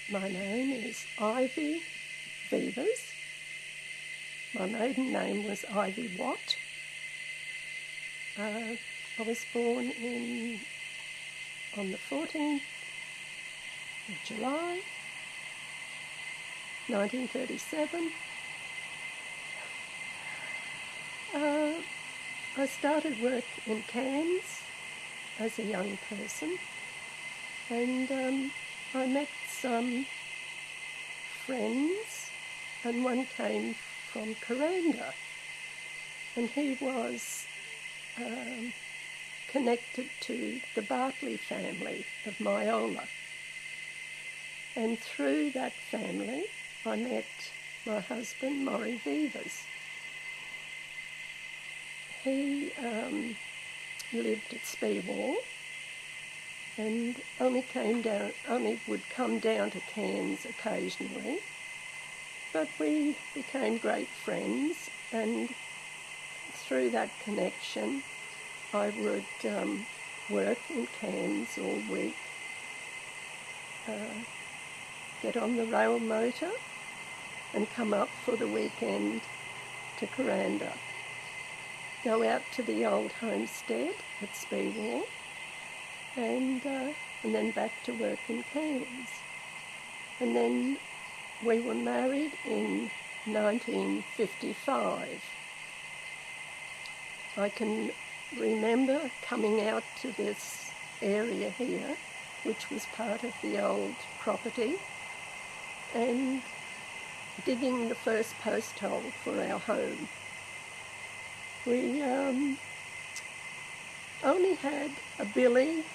My name is Ivy Veivers. My maiden name was Ivy Watt. I was born on the 14th of July 1937. I started work in Cairns as a young person, and I met some friends, and one came from Kuranda, and he was connected to the Bartley family of Myola. And through that family, I met my husband, Maury Veivers. He lived at Speewall and only would come down to Cairns occasionally. But we became great friends, and through that connection, I would work in Cairns all week, get on the rail motor and come up for the weekend to Kuranda, go out to the old homestead at Speewall, and then back to work in Cairns. And then we were married in 1955. I can remember coming out to this area here, which was part of the old property, and digging the first post hole for our home. We only had a billy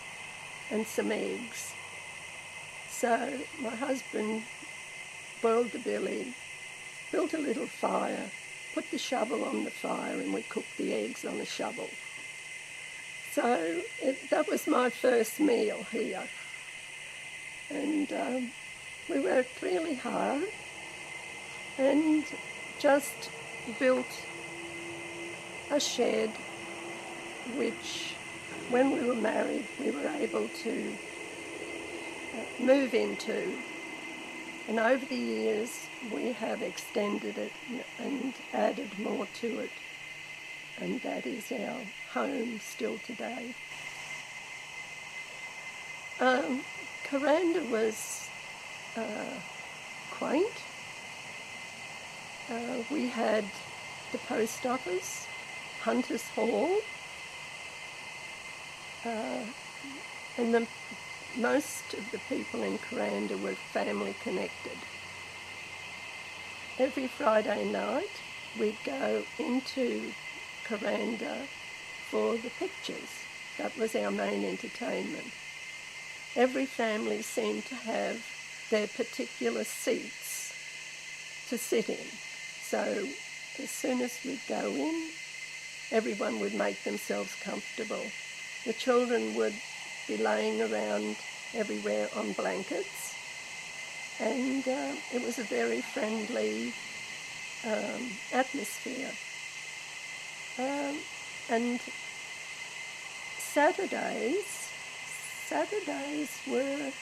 and some eggs. So my husband boiled the billy, built a little fire, put the shovel on the fire, and we cooked the eggs on a shovel. So that was my first meal here. And we worked really hard and just built a shed which, when we were married, we were able to move into. And over the years, we have extended it and added more to it. And that is our home still today. Kuranda was quaint. We had the post office, Hunters Hall, and most of the people in Kuranda were family connected. Every Friday night we'd go into Kuranda for the pictures. That was our main entertainment. Every family seemed to have their particular seats to sit in. So as soon as we'd go in, everyone would make themselves comfortable. The children would be laying around everywhere on blankets, and it was a very friendly atmosphere. And Saturdays were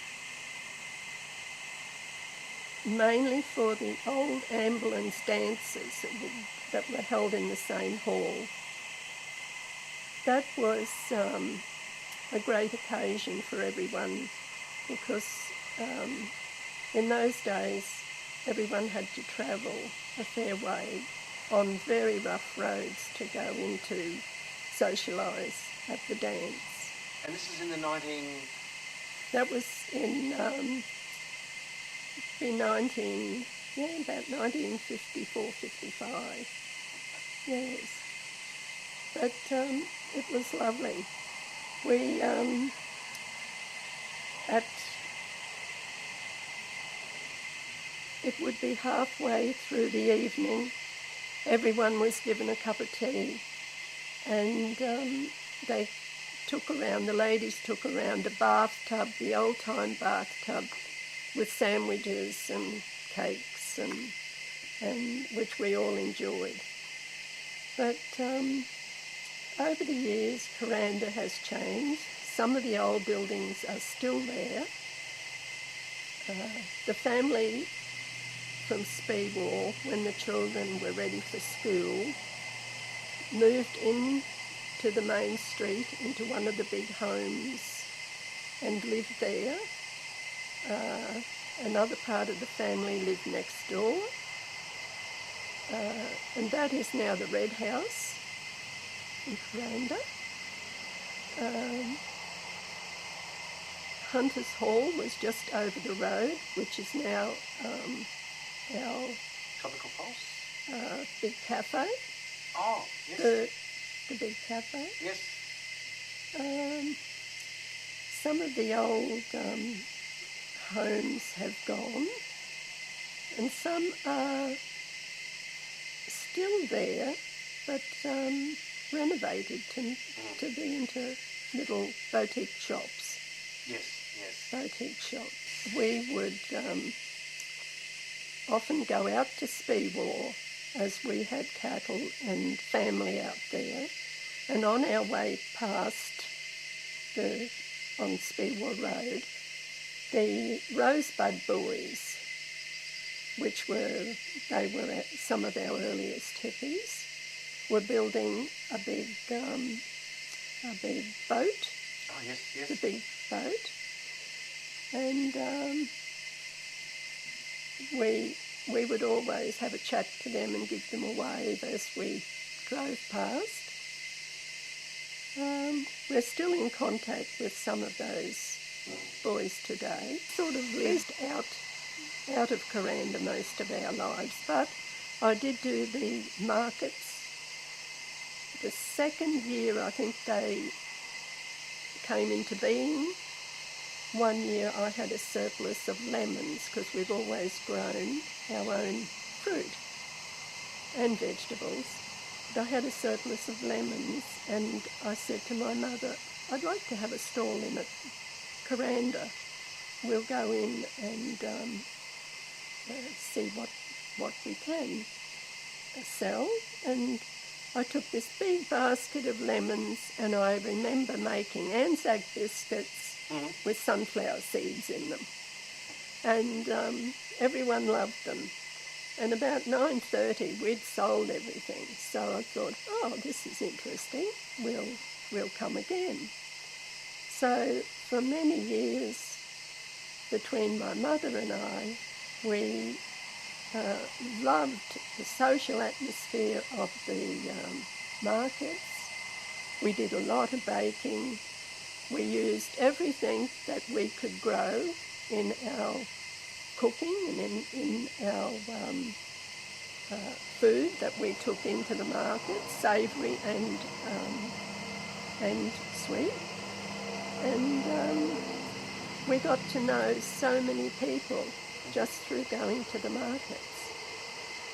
mainly for the old ambulance dances that were held in the same hall. That was a great occasion for everyone, because in those days everyone had to travel a fair way on very rough roads to go into socialise at the dance. And this is in the That was in about 1954, 55. Yes. But it was lovely. We, it would be halfway through the evening, everyone was given a cup of tea, and the ladies took around a bathtub, the old-time bathtub, with sandwiches and cakes, and which we all enjoyed. But over the years, Kuranda has changed. Some of the old buildings are still there, the family from Speewar, when the children were ready for school, moved in to the main street into one of the big homes and lived there. Another part of the family lived next door, and that is now the Red House in Kuranda. Hunter's Hall was just over the road, which is now our Tropical Pulse? big cafe. Oh, yes. The big cafe. Yes. Some of the old homes have gone, and some are still there, but renovated to be into little boutique shops. Yes, yes. Boutique shops. We would often go out to Speewar, as we had cattle and family out there, and on our way past on Speewar Road, the Rosebud Boys, which were some of our earliest hippies, were building a big boat. Oh, yes, yes. The big boat, and we would always have a chat to them and give them a wave as we drove past. We're still in contact with some of those boys today. Sort of lived out of Kuranda most of our lives, but I did do the markets. The second year I think they came into being. One year I had a surplus of lemons because we've always grown our own fruit and vegetables. But I had a surplus of lemons, and I said to my mother, I'd like to have a stall in at Kuranda. We'll go in and see what we can sell. And I took this big basket of lemons, and I remember making Anzac biscuits with sunflower seeds in them. And everyone loved them. And about 9:30, we'd sold everything. So I thought, oh, this is interesting. We'll come again. So for many years, between my mother and I, we loved the social atmosphere of the markets. We did a lot of baking. We used everything that we could grow in our cooking and in our food that we took into the market, savoury and sweet. And we got to know so many people just through going to the markets.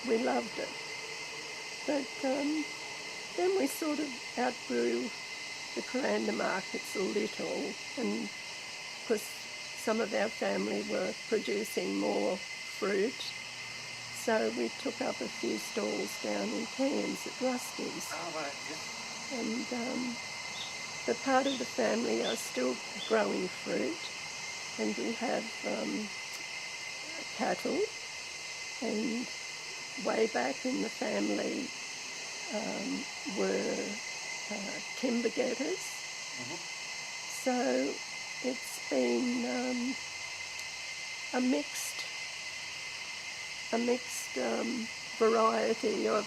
We loved it. But then we sort of outgrew the Kuranda markets a little, and because some of our family were producing more fruit, so we took up a few stalls down in Cairns at Rusty's. Oh, right, yes. And the part of the family are still growing fruit, and we have cattle, and way back in the family were timber getters. So it's been a mixed variety of.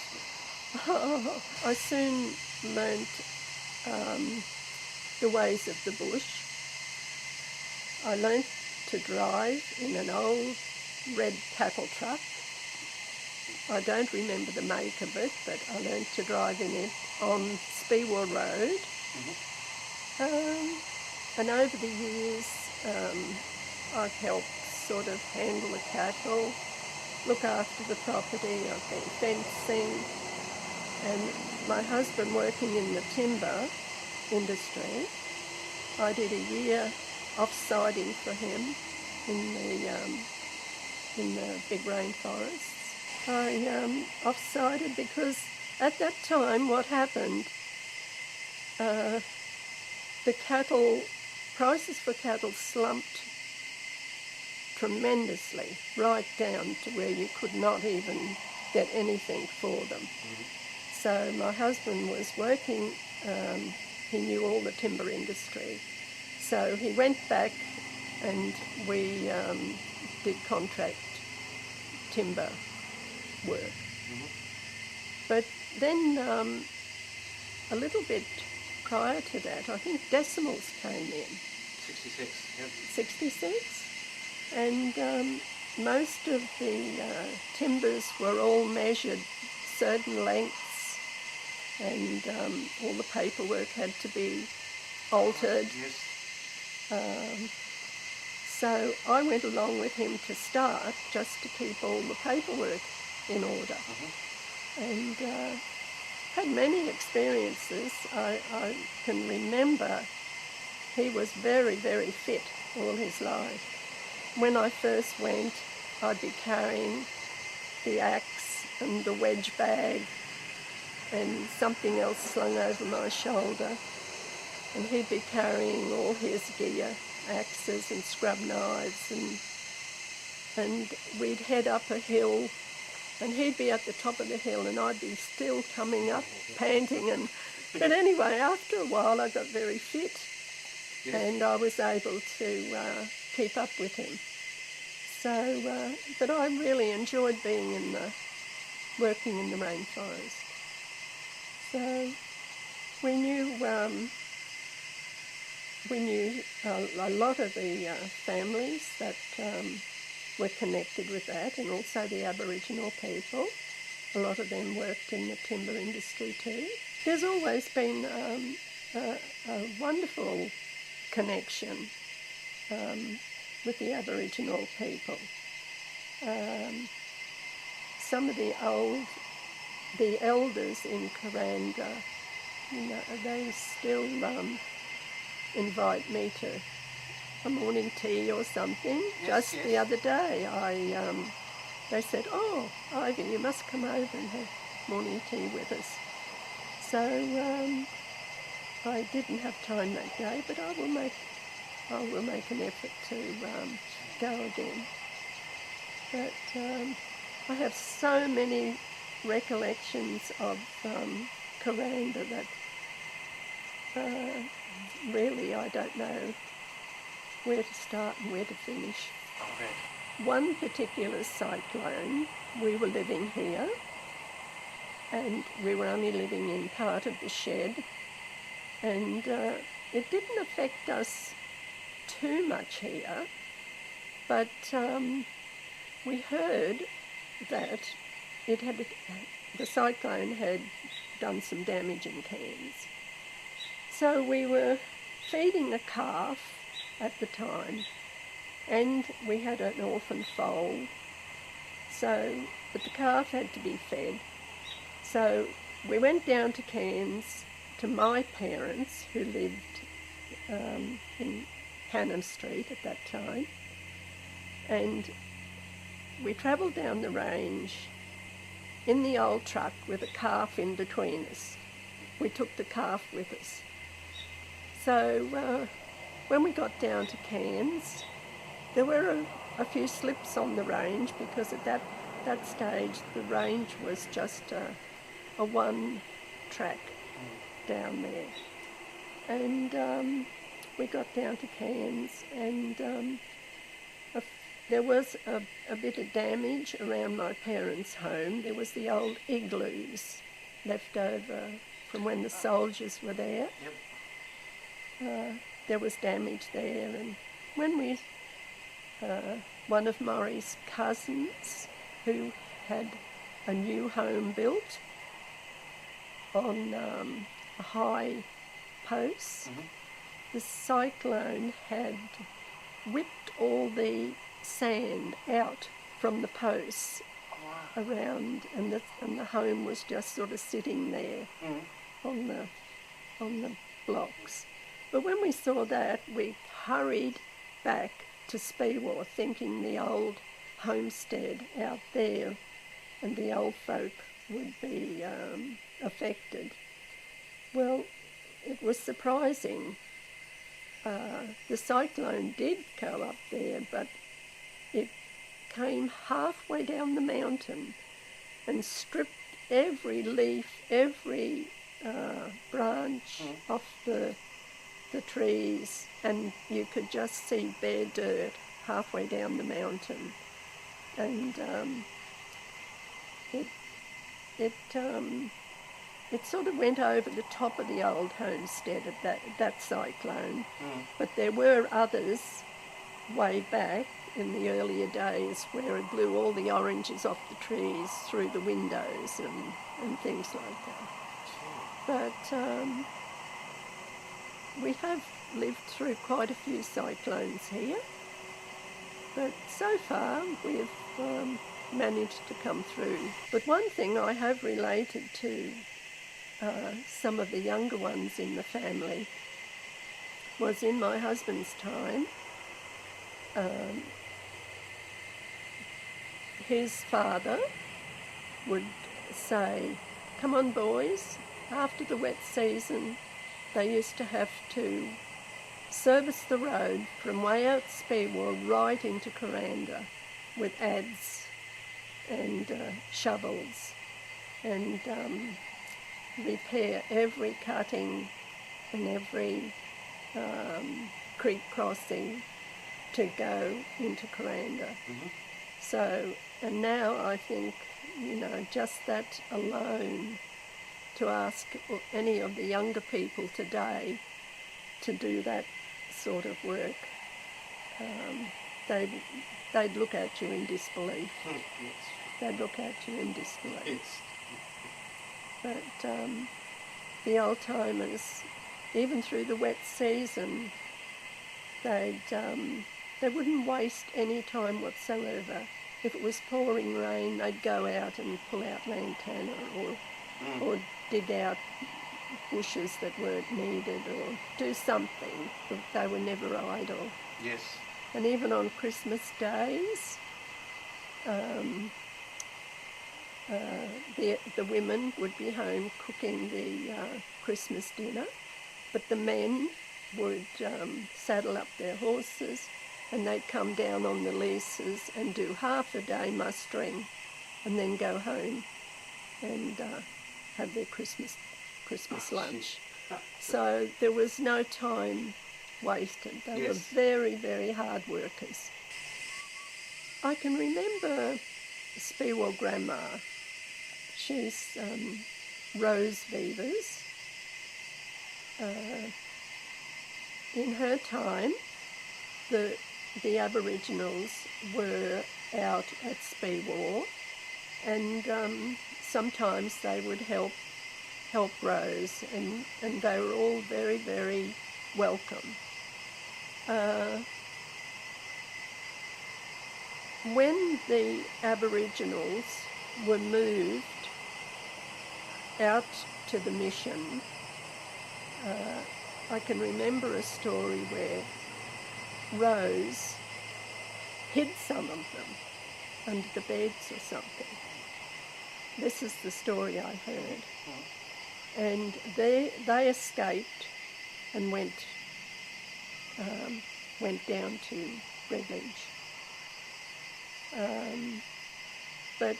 I soon learnt the ways of the bush. I learnt to drive in an old red cattle truck. I don't remember the make of it, but I learnt to drive in it on Speewar Road. And over the years, I've helped sort of handle the cattle, look after the property. I've been fencing, and my husband working in the timber industry. I did a year off-siding for him in the big rainforests. I off-sided because at that time what happened, the cattle, prices for cattle slumped tremendously, right down to where you could not even get anything for them. So my husband was working, he knew all the timber industry. So he went back and we did contract timber work. But then a little bit prior to that, I think decimals came in. 66, yep. 66? And most of the timbers were all measured certain lengths, and all the paperwork had to be altered. Yes. So I went along with him to start, just to keep all the paperwork in order. And had many experiences. I can remember he was very, very fit all his life. When I first went, I'd be carrying the axe and the wedge bag and something else slung over my shoulder, and he'd be carrying all his gear, axes and scrub knives, and we'd head up a hill, and he'd be at the top of the hill and I'd be still coming up panting. But anyway, after a while I got very fit. Yes. And I was able to keep up with him. So, but I really enjoyed being working in the rainforest. So we knew a lot of the families that were connected with that, and also the Aboriginal people. A lot of them worked in the timber industry too. There's always been a wonderful connection with the Aboriginal people. Some of the elders in Kuranda, they still invite me to a morning tea or something. Yes, just the other day, they said, "Oh, Ivy, you must come over and have morning tea with us." So I didn't have time that day, but I will make an effort to go again. But I have so many recollections of Kuranda that really I don't know where to start and where to finish. Okay. One particular cyclone, we were living here, and we were only living in part of the shed, and it didn't affect us too much here, but we heard that the cyclone had done some damage in Cairns. So we were feeding a calf at the time, and we had an orphan foal, but the calf had to be fed. So we went down to Cairns to my parents, who lived in Hannam Street at that time, and we travelled down the range in the old truck with a calf in between us. We took the calf with us. So when we got down to Cairns, there were a few slips on the range, because at that stage the range was just a one track down there. And we got down to Cairns, and there was a bit of damage around my parents' home. There was the old igloos left over from when the soldiers were there. Yep. There was damage there, and when one of Murray's cousins, who had a new home built on a high post, the cyclone had whipped all the sand out from the posts around, and the home was just sort of sitting there on the blocks. But when we saw that, we hurried back to Speewar, thinking the old homestead out there and the old folk would be affected. Well, it was surprising. The cyclone did go up there, but it came halfway down the mountain and stripped every leaf, every branch off the trees, and you could just see bare dirt halfway down the mountain. And it sort of went over the top of the old homestead at that cyclone. But there were others way back in the earlier days where it blew all the oranges off the trees through the windows and things like that. But we have lived through quite a few cyclones here, but so far we've managed to come through. But one thing I have related to some of the younger ones in the family was in my husband's time. His father would say, "Come on, boys," after the wet season. They used to have to service the road from way out Speewar right into Kuranda with adze and shovels, and repair every cutting and every creek crossing to go into Kuranda. So, and now I think, just that alone, to ask any of the younger people today to do that sort of work, they'd look at you in disbelief. They'd look at you in disbelief. But the old timers, even through the wet season, they wouldn't waste any time whatsoever. If it was pouring rain, they'd go out and pull out lantana or dig out bushes that weren't needed or do something. They were never idle. Yes. And even on Christmas days, the women would be home cooking the Christmas dinner, but the men would saddle up their horses and they'd come down on the leases and do half a day mustering and then go home and have their Christmas lunch. So there was no time wasted. They were very, very hard workers. I can remember Speewar Grandma. She's Rose Veivers. In her time, the Aboriginals were out at Speewar, and sometimes they would help Rose, and they were all very, very welcome. When the Aboriginals were moved out to the mission, I can remember a story where Rose hid some of them under the beds or something. This is the story I heard. And they escaped and went down to Redledge. But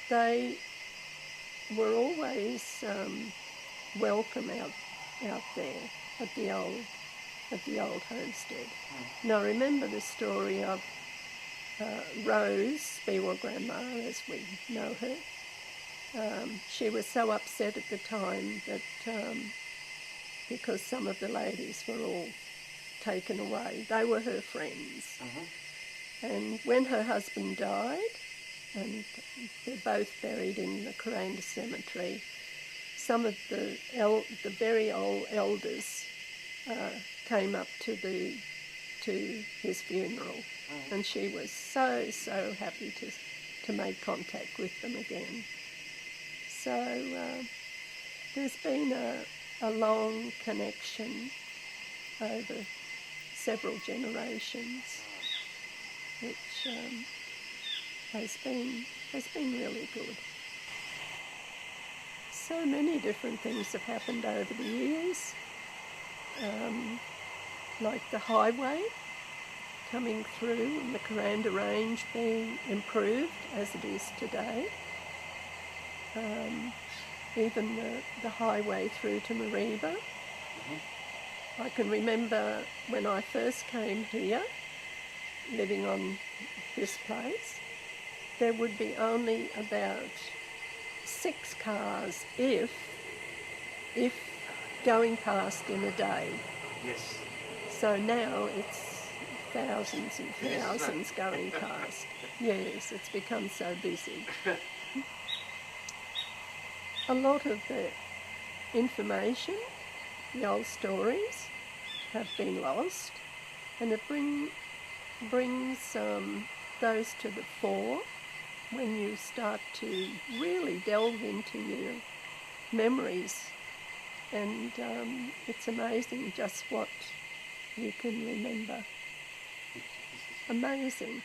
they were always welcome out there at the old homestead. Now remember the story of Rose, Speewar Grandma, as we know her. She was so upset at the time that because some of the ladies were all taken away. They were her friends. And when her husband died, and they're both buried in the Kuranda cemetery, some of the very old elders came up to his funeral, and she was so happy to make contact with them again. So there's been a long connection over several generations, which has been really good. So many different things have happened over the years, like the highway. coming through and the Kuranda range being improved as it is today. Even the highway through to Mariba. I can remember when I first came here, living on this place, there would be only about 6 cars, if going past in a day. Yes. So now it's thousands and thousands going past. Yes, it's become so busy. A lot of the information, the old stories, have been lost, and it brings those to the fore when you start to really delve into your memories, and it's amazing just what you can remember. Amazing.